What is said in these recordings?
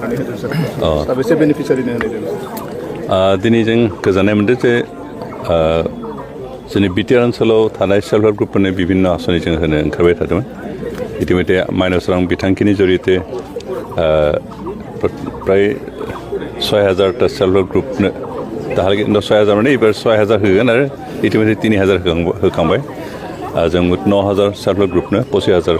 राननानै होदों सार साबेसे बेनिफिसियारिनो होनाय जादों दिनै जों गोजोननाय मोनदों जे जोंनि बिटिआर ओनसोलाव थानाय सेल्फ हेल्प ग्रुपफोरनो बिभिन्न आसनि जों होनो ओंखारबाय थादोंमोन इतिमধ্যে माइनस रां बिथांखिनि जरियते प्राय 6000टा सेल्फ हेल्प ग्रुपनो दाहालागै 6000 माने एबार 6000 होगोन आरो इतिमধ্যে 3000 होखांबाय जों 9000 सेल्फ हेल्प ग्रुपनो 25000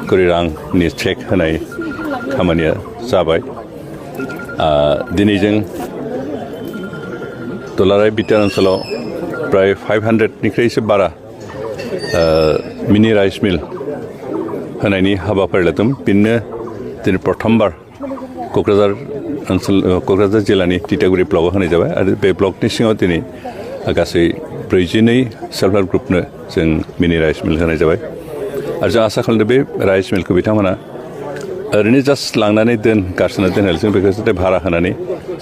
कोटी रांनि चेक होनाय खामानिया जाबाय दिनै जों दुलाराय बिटिआर ओनसोलाव प्राय 500निख्रुइ एसे बारा मिनि राइस मिल होनायनि हाबाफारि लादोंमोन बिनो दिनै प्रथमबार क'क्राझार जिल्लानि तितागुरि ब्लकआव होनाय जाबाय आरो बे ब्लकनि सिङाव दिनै गासै 42 सेल्फ हेल्प ग्रुपनो जों मिनि राइस मिल होनाय जाबाय आरो जों आसा खालामदों बे राइस मिलखौ बिथांमोना ओरैनो जास्ट लांनानै गारसोना दोननायजों बेखौ जाहाथे भारा होनानै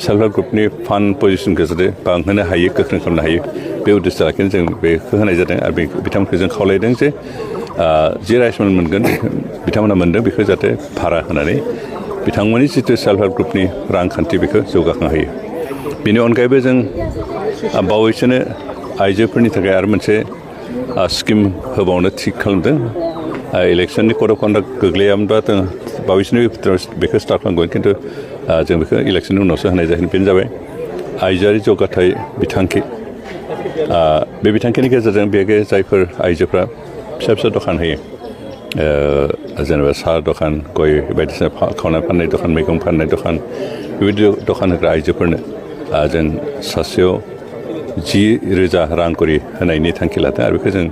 सेल्फ हेल्प ग्रुपनि फान्ड पजिसनखौ जाहाथे बांहोनो हायो गोख्रों खालामनो हायो बे उद्देश्य लाखिनो जों बेखौ होनाय जादों आरो बिथांमोनखौ जों खावलायदों जे जि राइस मिल मोनगोन बिथांमोना मोनदों बेखौ जाहाथे भारा होनानै बिथांमोननि जितु सेल्फ हेल्प ग्रुपनि रांखान्थि बेखौ जौगाखां होयो बेनि अनगायैबो जों बावैसोनो आइजोफोरनि थाखाय आरो मोनसे स्किम होबावनो थिग खालामदों इलेक्शननि कड अफ कन्डाक्ट गोग्लैयामोनबा जों बावैसोनो बेखौ स्टार्ट खालामगोन खिन्थु जों बेखौ इलेक्शननि उनावसो होनाय जागोन बेनो जाबाय आइजोआरि जौगाथाय बिथांखि बे बिथांखिनि गेजेरजों बे जायफोर आइजोफ्रा फिसा फिसा दखान होयो जेनेबा साहा दखान गय बायदिसिना खावनाय फाननाय दखान मैगं फाननाय दखान बेबायदि दखान होग्रा आइजोफोरनो जों सासेयाव 10,000 रां करि होनायनि थांखि लादों आरो बेखौ जों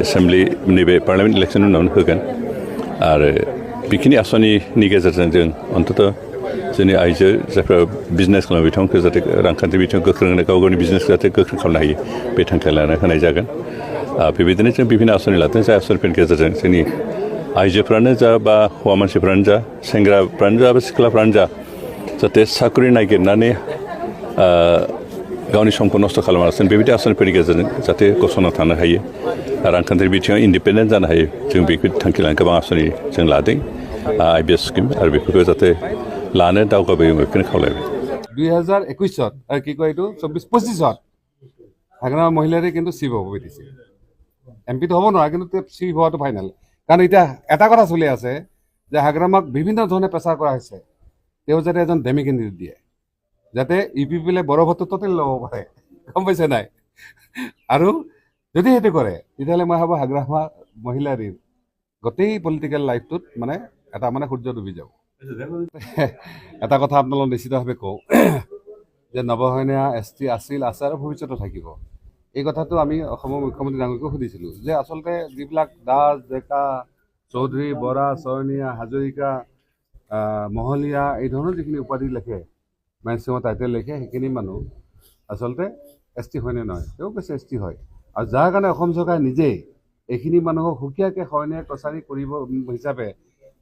एसेम्बलि नैबे पार्लियामेन्ट इलेक्शननि उनावनो होगोन आरो बेखिनि आसनिनि गेजेरजों जों अन्तत' जोंनि आइजो जायफ्रा बिजनेस खालामो बिथांमोनखौ जाहाथे रांखान्थि बिथिङाव गोख्रों होनो गाव गावनि बिजनेसखौ जाहाथे गोख्रों खालामनो हायो बे थांखि लाना होनाय जागोन बेबायदिनो जों बिभिन्न आसनि लादों जाय आसनिफोरनि गेजेरजों जोंनि आइजोफ्रानो जा बा हौवा मानसिफ्रानो जा सेंग्राफ्रानो जा बा सिख्लाफ्रानो जा जाहाथे साख्रि नागिरनानै गावनि समखौ नस्थ' खालामालासिनो बेबायदि आसनिफोरनि गेजेरजों जाहाथे गसंना थानो हायो रांखान्थि बिथिङाव इन्डिपेन्डेन्ट जानो हायो जों बेखौ थांखि लानो गोबां आसनि जों लादों IBS स्किम आरो बेफोरखौ जाहाथे लानो दावगाबोयो बेखौनो खावलायबाय 2021 আর কি কয় এইটো 24-25 হাগ্ৰামা মহিলাৰে কিন্তু চিভ হ'ব দিছে এমপিটো হ'ব নোৱাৰে কিন্তু চিভ হোৱাটো ফাইনেল কাৰণ এতিয়া এটা কথা চলি আছে যে হাগ্ৰামাক বিভিন্ন ধৰণে প্ৰেচাৰ কৰা হৈছে তেওঁ যাতে এজন ডেমি কেণ্ডিডেট দিয়ে যাতে ইউপিপিলে বড় ভোটটো টোটেল ল'ব পাৰে গম পাইছে নাই আৰু যদি সেইটো কৰে তেতিয়াহ'লে মই ভাবোঁ হাগ্ৰামা মহিলাৰ গোটেই পলিটিকেল লাইফটোত মানে এটা মানে সূৰ্য ডুবি যাব এটা কথা আপোনালোক নিশ্চিতভাৱে কওঁ যে নৱসৈনীয়া ST আছিল আছে আৰু ভৱিষ্যতে থাকিব এই কথাটো আমি অসমৰ মুখ্যমন্ত্ৰী ডাঙৰীয়াকো সুধিছিলোঁ যে আচলতে যিবিলাক দাস ডেকা চৌধুৰী বৰা চৰণীয়া হাজৰিকা মহলীয়া এই ধৰণৰ যিখিনি উপাধি লিখে মেইনষ্ট্ৰীমৰ টাইটেল লিখে সেইখিনি মানুহ আচলতে ST হয়নে নহয় তেওঁ কৈছে ST হয় আৰু যাৰ কাৰণে অসম চৰকাৰে নিজেই এইখিনি মানুহক সুকীয়াকৈ শৰণীয়া কছাৰী কৰিব হিচাপে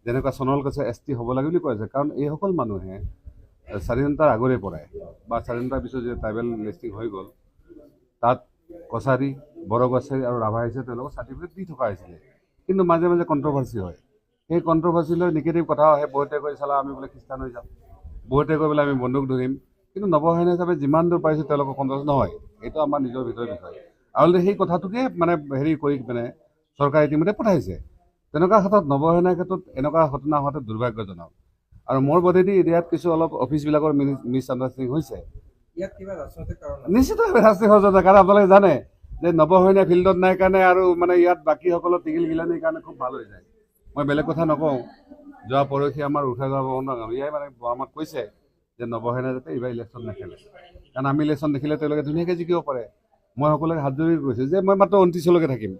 যেনেকুৱা সোণোৱাল কৈছে ST হ'ব লাগে বুলি কৈছে কাৰণ এইসকল মানুহে স্বাধীনতাৰ আগৰে পৰাই বা স্বাধীনতাৰ পিছত যে ট্ৰাইবেল লিষ্টিং হৈ গ'ল তাত কছাৰী বড়ো কছাৰী আৰু ৰাভা হিচাপে তেওঁলোকক চাৰ্টিফিকেট দি থকা হৈছিলে কিন্তু মাজে মাজে কণ্ট্ৰভাৰ্চি হয় সেই কণ্ট্ৰভাৰ্চিলৈ নিগেটিভ কথাও আহে বহুতে কৈ চালা আমি বোলে খ্ৰীষ্টান হৈ যাম বহুতে কৈ বোলে আমি বন্দুক ধৰিম কিন্তু নৱসৈনিক হিচাপে যিমান দূৰ পাইছোঁ তেওঁলোকৰ কণ্ট্ৰভাৰ্চি নহয় এইটো আমাৰ নিজৰ ভিতৰৰ বিষয় আৰু সেই কথাটোকে মানে হেৰি কৰি মানে চৰকাৰে ইতিমধ্যে পঠাইছে তেনেকুৱা ক্ষেত্ৰত নৱসৈনিক ক্ষেত্ৰত এনেকুৱা ঘটনা হোৱাটো দুৰ্ভাগ্যজনক আৰু মোৰ বোধেদি ইয়াত কিছু অলপ অফিচবিলাকৰ মিছ আণ্ডাৰষ্টেণ্ডিং হৈছে নিশ্চিতভাৱে ৰাষ্ট্ৰীয় সহযোগিতা কাৰণ আপোনালোকে জানে যে নৱসৈনিক ফিল্ডত নাই কাৰণে আৰু মানে ইয়াত বাকীসকলৰ টিকিল গিলানিৰ কাৰণে খুব ভাল হৈ যায় মই বেলেগ কথা নকওঁ যোৱা পৰহি আমাৰ উঠা যোৱা ইয়াই মানে আমাক কৈছে যে নৱসৈনিক যাতে এইবাৰ ইলেকশ্যন নেখেলে কাৰণ আমি ইলেকশ্যন দেখিলে তেওঁলোকে ধুনীয়াকৈ জিকিব পাৰে মই সকলোকে হাত জৰি কৈছোঁ যে মই মাত্ৰ 29লৈকে থাকিম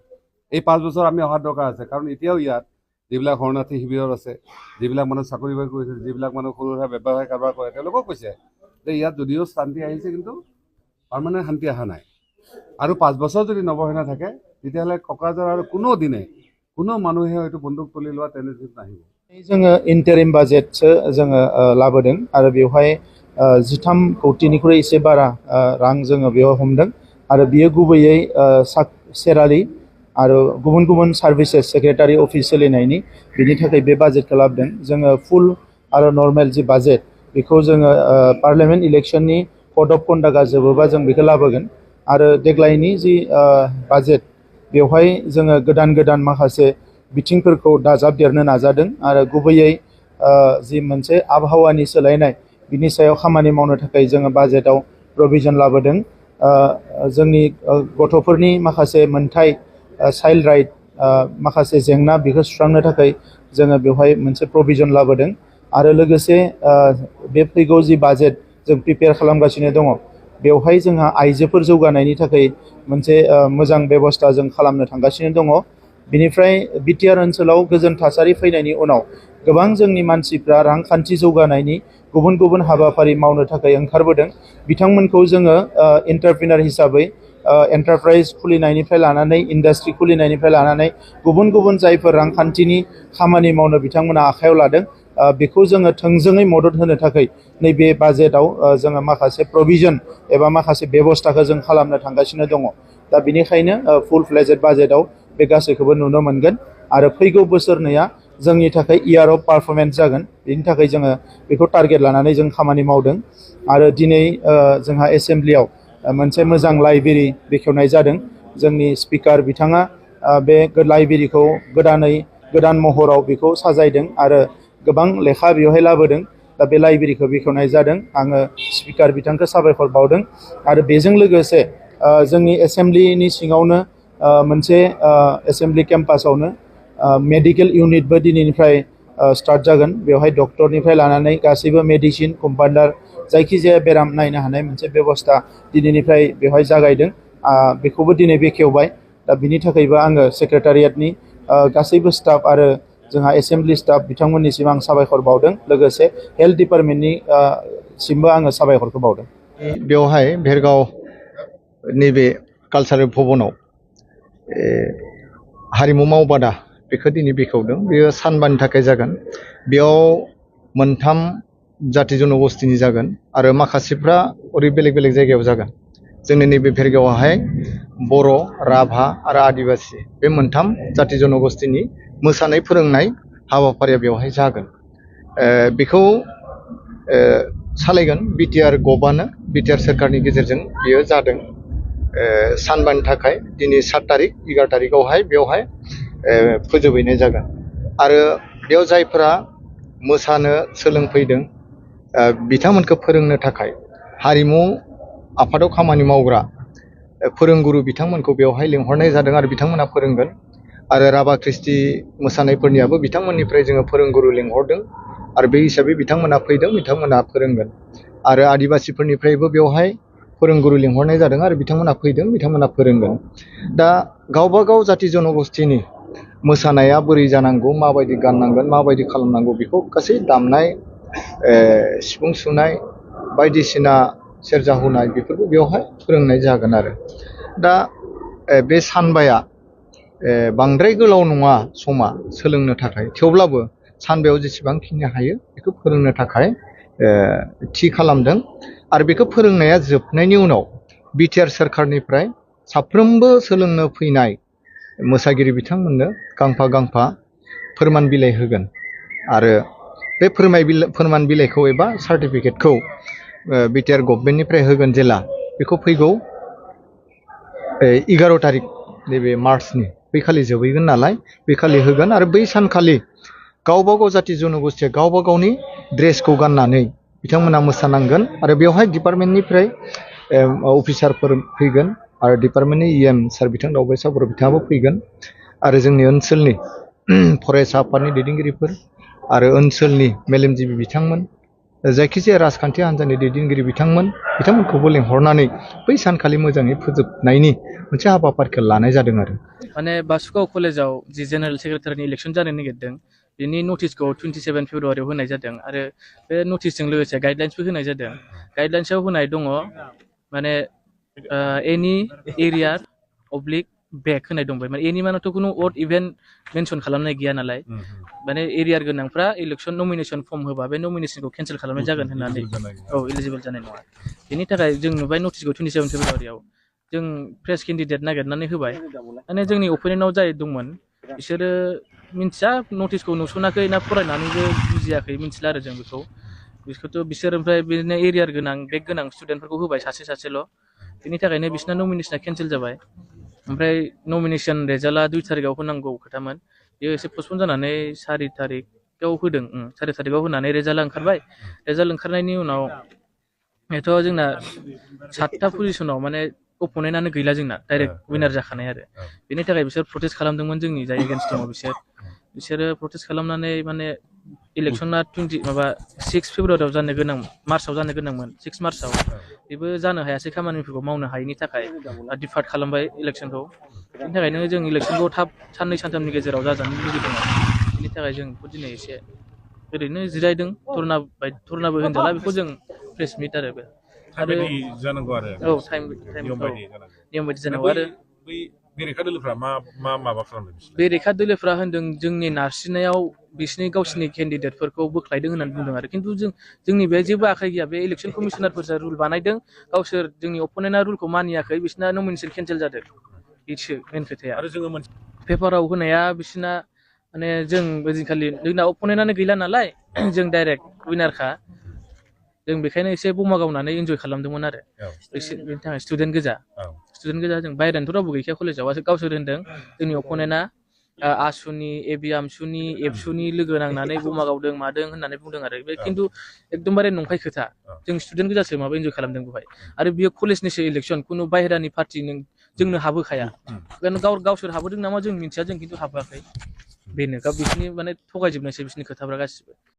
এই 5 বছৰ আমি অহাৰ দৰকাৰ আছে কাৰণ এতিয়াও ইয়াত যিবিলাক শৰণাৰ্থী শিবিৰত আছে যিবিলাক মানুহ চাকৰি বাকৰি কৰিছে যিবিলাক মানুহ সৰু সুৰা ব্যৱসায় কাৰবাৰ কৰে তেওঁলোকক কৈছে যে ইয়াত যদিও শান্তি আহিছে কিন্তু পাৰ্মানেণ্ট শান্তি অহা নাই আৰু 5 বছৰ যদি নৱসৈনিক থাকে তেতিয়াহ'লে কক্ৰাঝাৰ আৰু কোনো মানুহে হয়তো বন্দুক তুলি লোৱা টেন্ডেন্সি নাহিব जोङो इन्टारिम बाजेटसो जोङो लाबोदों आरो बेवहाय 13 कौटिनिख्रुइ एसे बारा रां जोङो बेयाव हमदों आरो बियो गुबैयै सेरारि आरो गुबुन गुबुन सार्भिसेस सेक्रेटारि अफिस सोलिनायनि बिनि थाखाय बे बाजेटखौ लाबोदों जोङो फुल आरो नर्मेल जि बाजेट बेखौ जोङो पार्लियामेन्ट इलेक्सननि कड अफ कन्डाक्टआ जोबोबा जों बेखौ लाबोगोन आरो देग्लायनि जि बाजेट बेवहाय जोङो गोदान गोदान माखासे बिथिंफोरखौ दाजाबदेरनो नाजादों आरो गुबैयै जि मोनसे आबहावानि सोलायनाय बिनि सायाव खामानि मावनो थाखाय जोङो बाजेटआव प्रभिजन लाबोदों जोंनि गथ'फोरनि माखासे मोनथाय चाइल्ड राइट माखासे जेंना बेखौ सुस्रांनो थाखाय जोङो बेवहाय मोनसे प्रभिजन लाबोदों आरो लोगोसे बे फैगौ जि बाजेट जों प्रिपेयार खालामगासिनो दङ बेवहाय जोंहा आइजोफोर जौगानायनि थाखाय मोनसे मोजां बेबस्था जों खालामनो थांगासिनो दङ बिनिफ्राय बिटिआर ओनसोलाव गोजोन थासारि फैनायनि उनाव गोबां जोंनि मानसिफ्रा रांखान्थि जौगानायनि गुबुन गुबुन हाबाफारि मावनो थाखाय ओंखारबोदों बिथांमोनखौ जोङो एन्टारप्रिनार हिसाबै एन्टारप्राइज खुलिनायनिफ्राय लानानै इन्डास्ट्रि खुलिनायनिफ्राय लानानै गुबुन गुबुन जायफोर रांखान्थिनि खामानि मावनो बिथांमोना आखायाव लादों बेखौ जोङो थोंजोङै मदद होनो थाखाय नैबे बाजेटआव जोङो माखासे प्रभिजन एबा माखासे बेबस्थाखौ जों खालामनो थांगासिनो दङ दा बेनिखायनो फुल फ्लेजेड बाजेटआव बे गासैखौबो नुनो मोनगोन आरो फैगौ बोसोरनैया जोंनि थाखाय इयार अफ पारफरमेन्स जागोन बेनि थाखाय जोङो बेखौ टारगेट लानानै जों खामानि मावदों आरो दिनै जोंहा एसेम्ब्लियाव मोनसे मोजां लाइब्रेरि बेखेवनाय जादों जोंनि स्पिकार बिथाङा बे लाइब्रेरिखौ गोदान महराव बेखौ साजायदों आरो गोबां लेखा बेवहाय लाबोदों दा बे लाइब्रेरिखौ बेखेवनाय जादों आङो स्पिकार बिथांखौ साबायखर बावदों आरो बेजों लोगोसे जोंनि एसेम्ब्लिनि सिङावनो मोनसे एसेम्ब्लि केम्पासावनो मेडिकेल इउनिटबो दिनैनिफ्राय स्टार्ट जागोन बेवहाय डक्टरनिफ्राय लानानै गासैबो मेडिसिन कम्पाउन्डार जायखिजाया बेराम नायनो हानाय मोनसे बेबस्था दिनैनिफ्राय बेवहाय जागायदों बेखौबो दिनै बेखेवबाय दा बिनि थाखायबो आङो सेक्रेटारियेटनि गासैबो स्टाफ आरो जोंहा एसेम्ब्लि स्टाफ बिथांमोननिसिम आं साबायखर बावदों लोगोसे हेल्थ डिपार्टमेन्टनि सिमबो आङो साबायखरखौ बावदों बेवहाय भेरगाव नैबे कालचारेल भबनाव हारिमु मावबादा बेखौ दिनै बेखेवदों बेयो सानबानि थाखाय जागोन बेयाव मोनथाम जाथि जनगोष्ठीनि जागोन आरो माखासेफ्रा ओरै बेलेग बेलेग जायगायाव जागोन जोंनि नैबे भेरगावआवहाय बर' राभा आरो आदिबासि बे मोनथाम जाथि जनगोष्ठीनि मोसानाय फोरोंनाय हाबाफारिया बेवहाय जागोन बेखौ सालायगोन बिटिआर गभआनो बिटिआर सोरखारनि गेजेरजों बेयो जादों सानबानि थाखाय दिनै 7 तारिख 11 तारिखआवहाय बेवहाय फोजोबहैनाय जागोन आरो बेयाव जायफोरा मोसानो सोलोंफैदों बिथांमोनखौ फोरोंनो थाखाय हारिमु आफादाव खामानि मावग्रा फोरोंगुरु बिथांमोनखौ बेवहाय लिंहरनाय जादों आरो बिथांमोना फोरोंगोन आरो राभा ख्रिस्टि मोसानायफोरनियाबो बिथांमोननिफ्राय जोङो फोरोंगुरु लिंहरदों आरो बे हिसाबै बिथांमोना फैदों बिथांमोना फोरोंगोन आरो आदिबासिफोरनिफ्रायबो बेवहाय फोरोंगुरु लिंहरनाय जादों आरो बिथांमोना फैदों बिथांमोना फोरोंगोन दा गावबा गाव जाथि जनगोष्ठीनि मोसानाया बोरै जानांगौ माबायदि गाननांगोन माबायदि खालामनांगौ बेखौ गासै दामनाय सिफुं सुनाय बायदिसिना सेरजा हुनाय बेफोरखौ बेवहाय फोरोंनाय जागोन आरो दा बे सानबाया बांद्राय गोलाव नङा समा सोलोंनो थाखाय थेवब्लाबो सानबायाव जेसेबांखिनि हायो बेखौ फोरोंनो थाखाय थि खालामदों आरो बेखौ फोरोंनाया जोबनायनि उनाव बिटिआर सोरखारनिफ्राय साफ्रोमबो सोलोंनो फैनाय मोसागिरि बिथांमोननो गांफा गांफा फोरमान बिलाइ होगोन आरो बे फोरमान बिलाइखौ एबा सार्टिफिकेटखौ बिटिआर गभर्नमेन्टनिफ्राय होगोन जेला बेखौ फैगौ 11 तारिख नैबे मार्चनि बैखालि जोबहैगोन नालाय बैखालि होगोन आरो बै सानखालि गावबा गाव जाथि जनगोष्ठीया गावबा गावनि ड्रेसखौ गाननानै बिथांमोना मोसानांगोन आरो बेवहाय डिपार्टमेन्टनिफ्राय अफिसारफोर फैगोन आरो डिपार्टमेन्टनि इएम सार बिथां दावबायसा बर' बिथाङाबो फैगोन आरो जोंनि ओनसोलनि फरायसा आफादनि दैदेनगिरिफोर आरो ओनसोलनि मेलेमजिबि बिथांमोन जायखिजाया राजखान्थि हान्जानि दैदेनगिरि बिथांमोनखौबो लेंहरनानै बै सानखालि मोजाङै फोजोबनायनि मोनसे हाबाफारिखौ लानाय जादों आरो माने बासुगाव कलेजाव जि जेनेरेल सेक्रेटारिनि इलेक्सन जानो नागिरदों बेनि नटिसखौ 27 फेब्रुवारियाव होनाय जादों आरो बे नटिसजों लोगोसे गाइडलाइन्सबो होनाय जादों गाइडलाइन्सआव होनाय दङ माने एनि एरिया अब्लिक बेक होनाय दंबाय माने एनि मानेथ' खुनु अड इभेन्ट मेनसन खालामनाय गैया नालाय माने एरियार गोनांफ्रा इलेक्सन नमिनेसन फर्म होबा बे नमिनेसनखौ केन्सेल खालामनाय जागोन होननानै इलिजिबल जानाय नङा बेनि थाखाय जों नुबाय नटिसखौ 27 फेब्रुवारियाव जों फ्रेस केन्डिडेट नागिरनानै होबाय माने जोंनि अपिनियनाव जाय दंमोन बिसोरो मिन्थिया नटिसखौ नुसनाखै ना फरायनानैबो बुजिया बुजियाखै मिथिला आरो जों बिखौथ' बिसोर ओमफ्राय बिदिनो एरियार गोनां बेक गोनां स्टुडेन्टफोरखौ होबाय सासेल' बिनि थाखायनो बिसिना नमिनेसना केन्सेल जाबाय ओमफ्राय नमिनेसन रेजाल्टआ 2 तारिखआव होनांगौ खोथामोन बेयो एसे पस्टपन जानानै 4 तारिखआव होदों 4 तारिखआव होनानै रेजाल्ट ओंखारबाय रेजाल्ट ओंखारनायनि उनाव एथ' जोंना 7था पजिसनाव माने अपोनेन्टआनो गैला जोंना डाइरेक्ट विनार जाखानाय आरो बेनि थाखाय बिसोर प्रटेस्ट खालामदोंमोन जोंनि जाय एगेन्स्ट दङ बिसोरो प्रटेस्ट खालामनानै माने इलेक्सना 6 फेब्रुवारियाव जानो गोनां मार्चआव जानो गोनांमोन 6 मार्चआव बेबो जानो हायासै खामानिफोरखौ मावनो हायैनि थाखाय डिफार्ट खालामबाय इलेक्सनखौ बेनि थाखायनो जों इलेक्सनखौ थाब 2-3 गेजेराव जाजानो लुगैदों बेनि थाखाय जों बेखौ दिनै एसे ओरैनो जिरायदों धरनाबो होनजाला बेखौ जों प्रेस मिट आरो जानांगौ आरो औ टाइम नियम बायदि जानांगौ आरो बै बेरेखा दोलोफ्रा मा माबा खालामदों बेरेखा दोलोफ्रा होनदों जोंनि नारसिननायाव बिसिनि गावसिनि केन्डिडेटफोरखौ बोख्लायदों होननानै बुंदों आरो खिन्थु जोंनि बे जेबो आखाइ गैया बे इलेक्सन कमिसनारफोरसो रुल बानायदों गावसोर जोंनि अपोनेन्टआ रुलखौ मानियाखै बिसिना नमिनेसन केन्सेल जादों बेसो मेन खोथाया आरो जोङो मोनसे पेपाराव होनाया बिसिना माने जों बेदिनखालि जोंना अपोनेन्टआनो गैला नालाय जों डाइरेक्ट विनारखा जों बेखायनो एसे बमा गावनानै इन्जय खालामदोंमोन आरो बेनि थाखाय स्टुडेन्ट गोजा जों बायरानिथ' रावबो गैखाया कलेजाव गावसोर होनदों जोंनि अपोनेन्टआ आसुनि एबि आमसुनि एबसुनि लोगो नांनानै बमा गावदों मादों होननानै बुंदों आरो बे खिन्थु एकदमबारे नंखाय खोथा जों स्टुडेन्ट गोजासो माबा इन्जय खालामदों बेवहाय आरो बियो कलेजनिसो इलेक्सन खुनु बाहेरानि पार्टि जोंनो हाबोखाया गावसोर हाबोदों नामा जों मिथिया जों खिन्थु हाबाखै बेनो बिसिनि माने थगायजोबनायसै बिसिनि खोथाफ्रा गासिबो